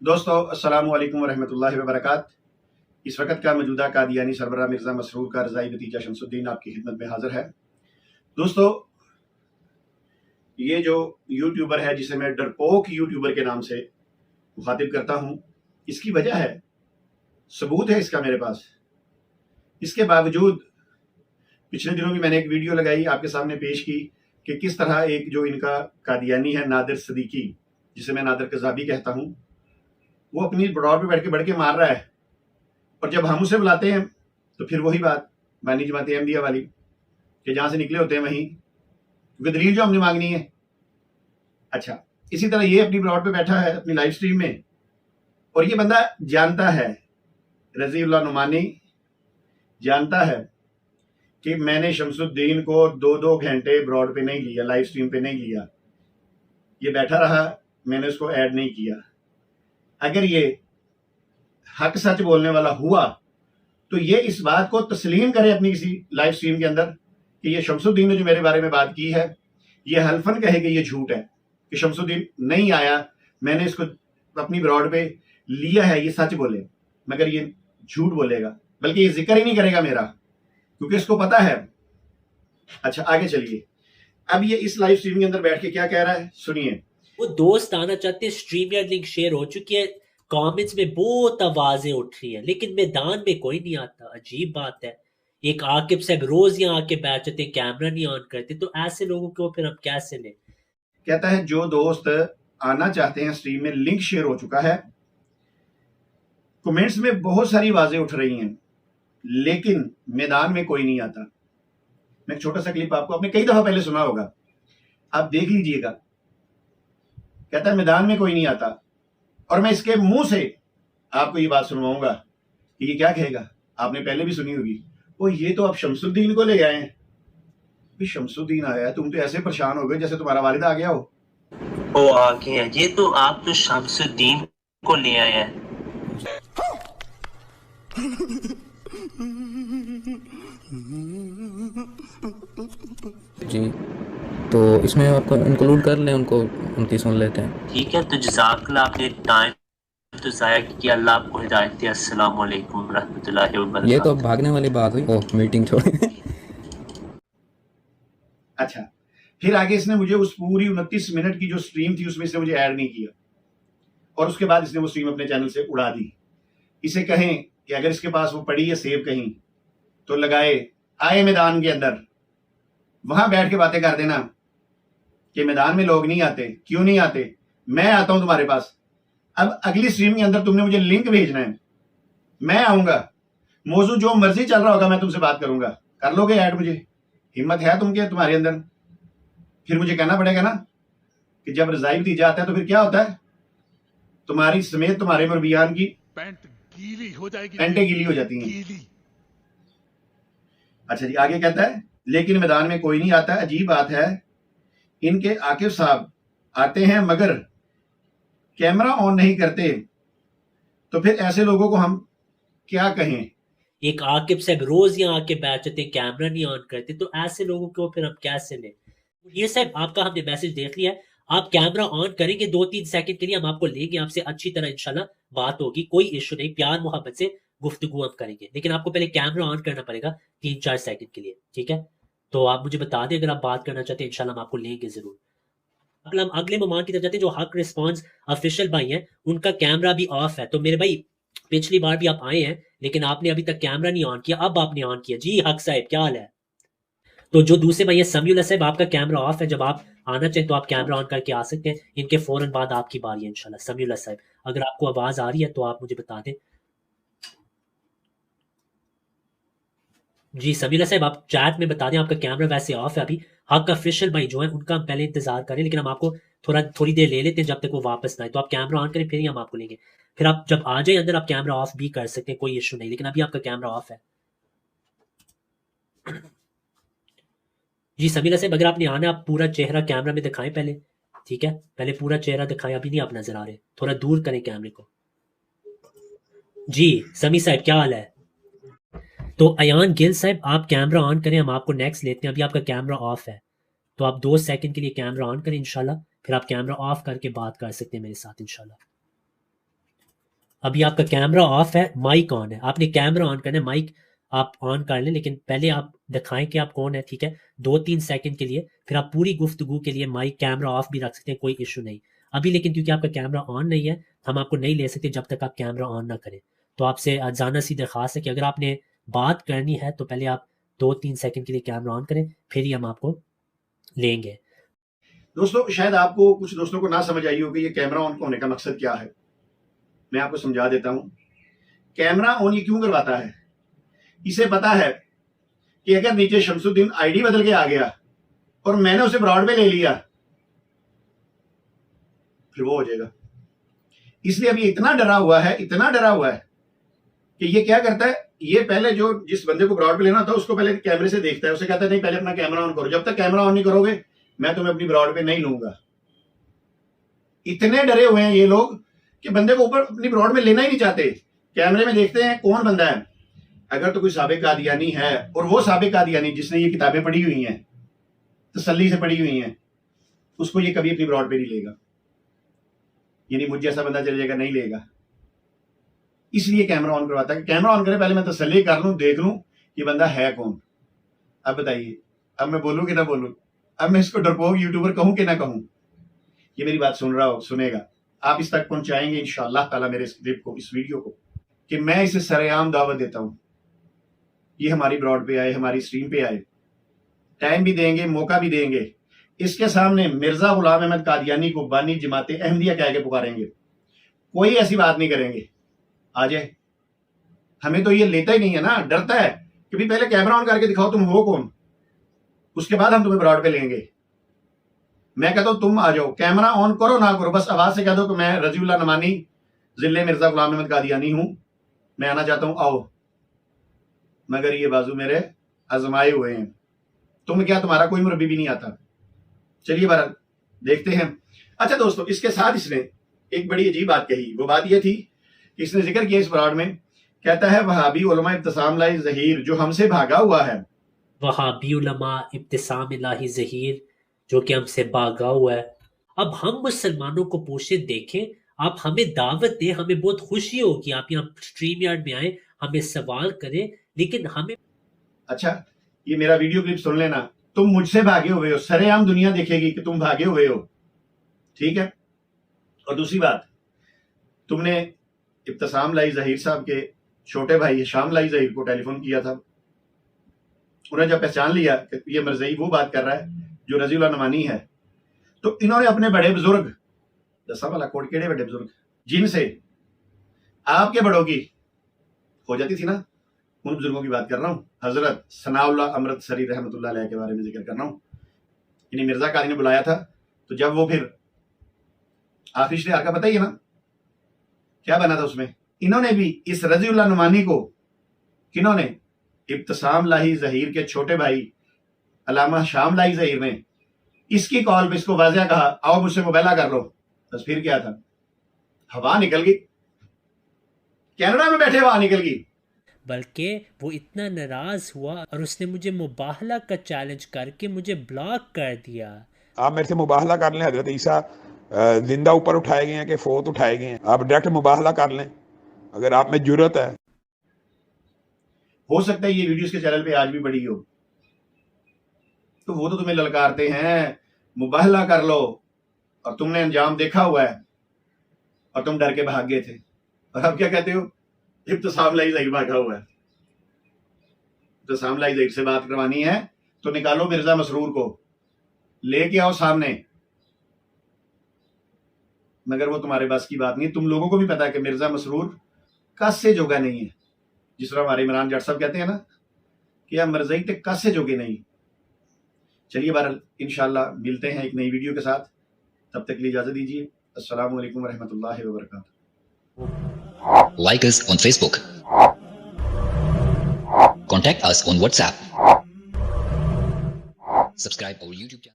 दोस्तों अस्सलामु अलैकुम वरहमतुल्लाहि वबरकात। इस वक्त का मौजूदा कादियानी सरबराह मिर्ज़ा मसरूर का रज़ाई भतीजा शमसुद्दीन आपकी खिदमत में हाजिर है। दोस्तों, ये जो यूट्यूबर है जिसे मैं डरपोक यूट्यूबर के नाम से मुखातिब करता हूँ, इसकी वजह है, सबूत है इसका मेरे पास। इसके बावजूद पिछले दिनों भी मैंने एक वीडियो लगाई, आपके सामने पेश की कि किस तरह एक जो इनका कादियानी है नादिर सदीकी, जिसे मैं नादिर कज़ाबी कहता हूँ, वो अपनी ब्रॉड पे बढ़ के मार रहा है। और जब हम उसे बुलाते हैं तो फिर वही बात बानी जमात अहमदिया वाली कि जहां से निकले होते हैं वहीं, क्योंकि दलील जो हमने मांगनी है। अच्छा, इसी तरह ये अपनी ब्रॉड पे बैठा है अपनी लाइव स्ट्रीम में, और ये बंदा जानता है, रजीउल्लाह नुमानी जानता है कि मैंने शमसुद्दीन को 2-2 घंटे ब्रॉड पे नहीं लिया, लाइव स्ट्रीम पे नहीं लिया। ये बैठा रहा, मैंने उसको ऐड नहीं किया। अगर ये हक सच बोलने वाला हुआ तो ये इस बात को तस्लीम करे अपनी किसी लाइव स्ट्रीम के अंदर कि ये शमसुद्दीन ने जो मेरे बारे में बात की है, ये हल्फन कहे कि ये झूठ है, कि शमसुद्दीन नहीं आया, मैंने इसको अपनी ब्रॉड पे लिया है, ये सच बोले। मगर ये झूठ बोलेगा, बल्कि ये जिक्र ही नहीं करेगा मेरा, क्योंकि इसको पता है। अच्छा, आगे चलिए। अब ये इस लाइव स्ट्रीम के अंदर बैठ के क्या कह रहा है, सुनिए। वो दोस्त आना चाहते हैं, स्ट्रीम यार्ड लिंक शेयर हो चुकी है, कमेंट्स में बहुत आवाजें उठ रही है, लेकिन मैदान में कोई नहीं आता। अजीब बात है। एक आकिब साहब रोज यहाँ आके बैठ जाते, कैमरा नहीं ऑन करते, तो ऐसे लोगों को फिर हम कैसे लें? कहता है जो दोस्त आना चाहते हैं स्ट्रीम में, लिंक शेयर हो चुका है। कमेंट्स में बहुत सारी आवाजें उठ रही हैं, लेकिन मैदान में कोई नहीं आता। मैं एक छोटा सा क्लिप आपको आपने कई दफा पहले सुना होगा, आप देख लीजिएगा। कहता है मैदान में कोई नहीं आता, और मैं इसके मुंह से आपको ये बात सुनवाऊंगा कि ये क्या कहेगा। आपने पहले भी सुनी होगी, वो ये तो आप शमसुद्दीन को ले आए हैं। शमसुद्दीन आया है, तुम तो ऐसे परेशान हो गए जैसे तुम्हारा वालिद आ गया हो। वो आ गया, ये तो आप तो शमसुद्दीन को ले आए हैं। जी, तो इसमें आपको इंक्लूड कर लें, उनको उनकी सुन लेते हैं। ठीक है, तो जज़ाकल्लाह, आपने टाइम तो ज़ाया किया, अल्लाह आपको हिदायत दे। अस्सलाम वालेकुम रहमतुल्लाहि व बरकातहू। ये तो भागने वाली बात हुई। ओह, मीटिंग छोड़। अच्छा, फिर आगे इसने मुझे उस पूरी 29 मिनट की जो स्ट्रीम थी उसमें इसने मुझे ऐड नहीं किया, और उसके बाद इसने वो स्ट्रीम अपने चैनल से उड़ा दी। इसे कहें कि अगर इसके पास वो पड़ी है सेव कहीं, तो लगाए आए मैदान के अंदर, वहां बैठ के बातें कर देना कि मैदान में लोग नहीं आते। क्यों नहीं आते? मैं आता हूं तुम्हारे पास। अब अगली स्ट्रीम के अंदर तुमने मुझे लिंक भेजना है, मैं आऊंगा, मौजूद जो मर्जी चल रहा होगा मैं तुमसे बात करूंगा। कर लोगे ऐड? मुझे हिम्मत है तुम्हारे अंदर? फिर मुझे कहना पड़ेगा ना कि जब रजाई भतीजा आता है तो फिर क्या होता है, तुम्हारी समेत तुम्हारे मुरबियान की पैंट गीली हो जाएगी, पैंटें गीली हो जाती हैं। गीली। अच्छा जी, आगे कहता है लेकिन मैदान में कोई नहीं आता। अजीब बात है, इनके आकिब साहब आते हैं मगर कैमरा ऑन नहीं करते, तो फिर ऐसे लोगों को हम क्या कहें? एक आकिब साहब रोज यहाँ आके बैठ जाते, कैमरा नहीं ऑन करते, तो ऐसे लोगों को फिर हम कैसे लें? ये साहब आपका हमने मैसेज देख लिया है, आप कैमरा ऑन करेंगे 2-3 सेकंड के लिए, हम आपको लेंगे, आपसे अच्छी तरह इंशाल्लाह बात होगी, कोई इश्यू नहीं, प्यार मोहब्बत से गुफ्तगू हम करेंगे, लेकिन आपको पहले कैमरा ऑन करना पड़ेगा 3-4 सेकंड के लिए, ठीक है? तो आप मुझे बता दें अगर आप बात करना चाहते हैं, इंशाल्लाह हम आपको लेंगे जरूर। हम अगले मेहमान की तरफ जाते हैं, जो हक रिस्पॉन्स ऑफिशियल भाई हैं, उनका कैमरा भी ऑफ है। तो मेरे भाई, पिछली बार भी आप आए हैं, लेकिन आपने अभी तक कैमरा नहीं ऑन किया, अब आपने ऑन किया। जी हक साहब, क्या हाल है? तो जो दूसरे भाई है समीउल्लाह साहब, आपका कैमरा ऑफ है, जब आप आना चाहें तो आप कैमरा ऑन करके आ सकते हैं। इनके फौरन बाद आपकी बारी है इंशाल्लाह। समीउल्लाह साहब, अगर आपको आवाज आ रही है तो आप मुझे बता दें। जी समीउल्लाह साहब, आप चैट में बता दें, आपका कैमरा वैसे ऑफ है अभी। हक ऑफिशियल भाई जो है उनका हम पहले इंतजार करें, लेकिन हम आपको थोड़ी देर ले लेते हैं जब तक वो वापस ना आए। तो आप कैमरा ऑन करें, फिर ही हम आपको लेंगे। फिर आप जब आ जाए अंदर, आप कैमरा ऑफ भी कर सकते हैं, कोई इशू नहीं, लेकिन अभी आपका कैमरा ऑफ है। जी समीला साहब, अगर आपने आना, आप पूरा चेहरा कैमरा में दिखाएं पहले, ठीक है? पहले पूरा चेहरा दिखाएं, अभी नहीं आप नजर आ रहे, थोड़ा दूर करें कैमरे को। जी समी साहब, क्या हाल है? तो अयान गिल साहब, आप कैमरा ऑन करें, हम आपको नेक्स्ट लेते हैं। अभी आपका कैमरा ऑफ है, तो आप 2 सेकंड के लिए कैमरा ऑन करें इंशाल्लाह, फिर आप कैमरा ऑफ करके बात कर सकते हैं मेरे साथ इंशाल्लाह। अभी आपका कैमरा ऑफ है, माइक ऑन है, आपने कैमरा ऑन करना है, माइक आप ऑन कर लें, लेकिन पहले आप दिखाएं कि आप कौन है, ठीक है, 2-3 सेकंड के लिए, फिर आप पूरी गुफ्तगू के लिए माइक कैमरा ऑफ भी रख सकते हैं, कोई इशू नहीं। अभी लेकिन क्योंकि आपका कैमरा ऑन नहीं है, हम आपको नहीं ले सकते जब तक आप कैमरा ऑन ना करें। तो आपसे अजाना सी दरख्वास्त है कि अगर आपने बात करनी है तो पहले आप 2-3 सेकंड के लिए कैमरा ऑन करें, फिर ही हम आपको लेंगे। दोस्तों, शायद आपको कुछ दोस्तों को ना समझ आई होगी ये कैमरा ऑन होने का मकसद क्या है। मैं आपको समझा देता हूं। कैमरा ऑन ये क्यों करवाता है, इसे पता है कि अगर नीचे शमसुद्दीन आईडी बदल के आ गया और मैंने उसे ब्रॉड पे ले लिया, फिर वो हो जाएगा। इसलिए अभी इतना डरा हुआ है कि ये क्या करता है, ये पहले जो जिस बंदे को ब्रॉड पे लेना था उसको पहले कैमरे से देखता है, उसे कहता है नहीं पहले अपना कैमरा ऑन करो, जब तक कैमरा ऑन नहीं करोगे मैं तुम्हें अपनी ब्रॉड पे नहीं लूंगा। इतने डरे हुए हैं ये लोग कि बंदे को ऊपर अपनी ब्रॉड में लेना ही नहीं चाहते। कैमरे में देखते हैं कौन बंदा है, अगर तो कोई साबिक कादियानी है, और वो साबिक कादियानी जिसने ये किताबें पढ़ी हुई हैं, तसल्ली से पढ़ी हुई हैं, उसको ये कभी अपनी ब्रॉड पे नहीं लेगा। यानी मुझ जैसा बंदा चले जाएगा, नहीं लेगा। इसलिए कैमरा ऑन करवाता है। कैमरा ऑन करे पहले मैं तसल्ली कर लूं, देख लूं ये बंदा है कौन। अब बताइए, अब मैं बोलूं कि ना बोलूं, अब मैं इसको डरपोक यूट्यूबर कहूं कि ना कहूं। ये मेरी बात सुन रहा हो, सुनेगा, आप इस तक पहुंचाएंगे इंशाअल्लाह ताला मेरे इस क्लिप को, इस वीडियो को, कि मैं इसे सरेआम दावत देता हूं ये हमारी ब्रॉड पे आए, हमारी स्ट्रीम पे आए, टाइम भी देंगे, मौका भी देंगे। इसके सामने मिर्जा गुलाम अहमद कादियानी को बानी जमाते अहमदिया कह के पुकारेंगे, कोई ऐसी बात नहीं करेंगे। आ जाए, हमें तो ये लेता ही नहीं है ना, डरता है कि भाई पहले कैमरा ऑन करके दिखाओ तुम हो कौन, उसके बाद हम तुम्हें ब्रॉड पे लेंगे। मैं कहता हूं तुम आ जाओ, कैमरा ऑन करो ना करो, बस आवाज से कह दो कि मैं रजीउल्लाह नमानी जिले मिर्जा गुलाम अहमद कादियानी हूं, मैं आना चाहता हूं, आओ। मगर ये बाजू मेरे आजमाए हुए हैं, तुम क्या, तुम्हारा कोई मुरब्बी भी नहीं आता। चलिए बहरहाल देखते हैं। अच्छा दोस्तों, इसके साथ इसने एक बड़ी अजीब बात कही। वो बात यह थी कि इसने जिक्र किया इस ब्रॉड में, कहता है वहाबी उलमा इब्तिसाम लाई जहीर जो हमसे भागा हुआ है, वहाबी उलमा इब्तिसाम इलाही ज़हीर जो कि हमसे भागा हुआ है। अब हम मुसलमानों को पूछे, देखें, आप हमें दावत दें, हमें बहुत खुशी होगी आप यहाँ स्ट्रीम यार्ड में आए, हमें सवाल करें, लेकिन हमें। अच्छा, ये मेरा वीडियो क्लिप सुन लेना, तुम मुझसे भागे हुए हो, सरेआम दुनिया देखेगी कि तुम भागे हुए हो, ठीक है। और दूसरी बात, तुमने इब्तिसाम लाई जहीर साहब के छोटे भाई शाम लाई जहीर को टेलीफोन किया था, उन्हें जब पहचान लिया कि ये मरज़ई वो बात कर रहा है जो रजीउल्लाह नमानी है, तो इन्होंने अपने बड़े बुजुर्ग, दसा वाला कोट केड़े बड़े बुजुर्ग जिनसे आपके बड़ों की हो जाती थी ना, उन बुजुर्गों की बात कर रहा हूं। हजरत सनाउल्लाह अमृतसरी रहमतुल्लाह अलैह के बारे में जिक्र कर रहा हूं। इन्हें मिर्जा कादी ने बुलाया था, तो जब वो फिर आखिरी इश्तिहार का पता ही है ना क्या बना था, उसमें इन्होंने भी इस रजीउल्लाह नुमानी को, किन्होंने, इब्तिसाम लाही जहीर के छोटे भाई अल्लामा शाम लाही जहीर ने इसकी कॉल पे इसको वाज़िया कहा, आओ मुझसे मुबाहला कर लो। बस फिर क्या था, हवा निकल गई, कनाडा में बैठे हवा निकल गई। बल्कि वो इतना नाराज हुआ और उसने मुझे मुबाहला का चैलेंज करके मुझे ब्लॉक कर दिया। आप मेरे से मुबाहला कर लें, हजरत ईसा जिंदा ऊपर उठाए गए हैं कि फोत उठाए गए हैं, आप डायरेक्ट मुबाहला कर लें अगर आप में जुर्रत है। हो सकता है ये वीडियो इसके चैनल पे आज भी बड़ी हो, तो वो तो तुम्हें ललकारते हैं मुबाहला कर लो, और तुमने अंजाम देखा हुआ है और तुम डर के भाग गए थे, और अब क्या कहते हो, इब्तिसाम लाई जहीर भागा हुआ है। इब्तिसाम लाई जहीर से बात करवानी है तो निकालो मिर्जा मसरूर को, लेके आओ सामने, मगर वो तुम्हारे बस की बात नहीं। तुम लोगों को भी पता है कि मिर्जा मसरूर कस से जोगा नहीं है, जिस तरह हमारे इमरान जट साहब कहते हैं ना कि हम मरज़ई ते कस से जोगे नहीं। चलिए बहरहाल इंशाअल्लाह मिलते हैं एक नई वीडियो के साथ, तब तक के लिए इजाजत दीजिए। अस्सलामु अलैकुम रहमतुल्लाहि व बरकातुहू। Like us on Facebook. Contact us on WhatsApp. Subscribe our YouTube channel.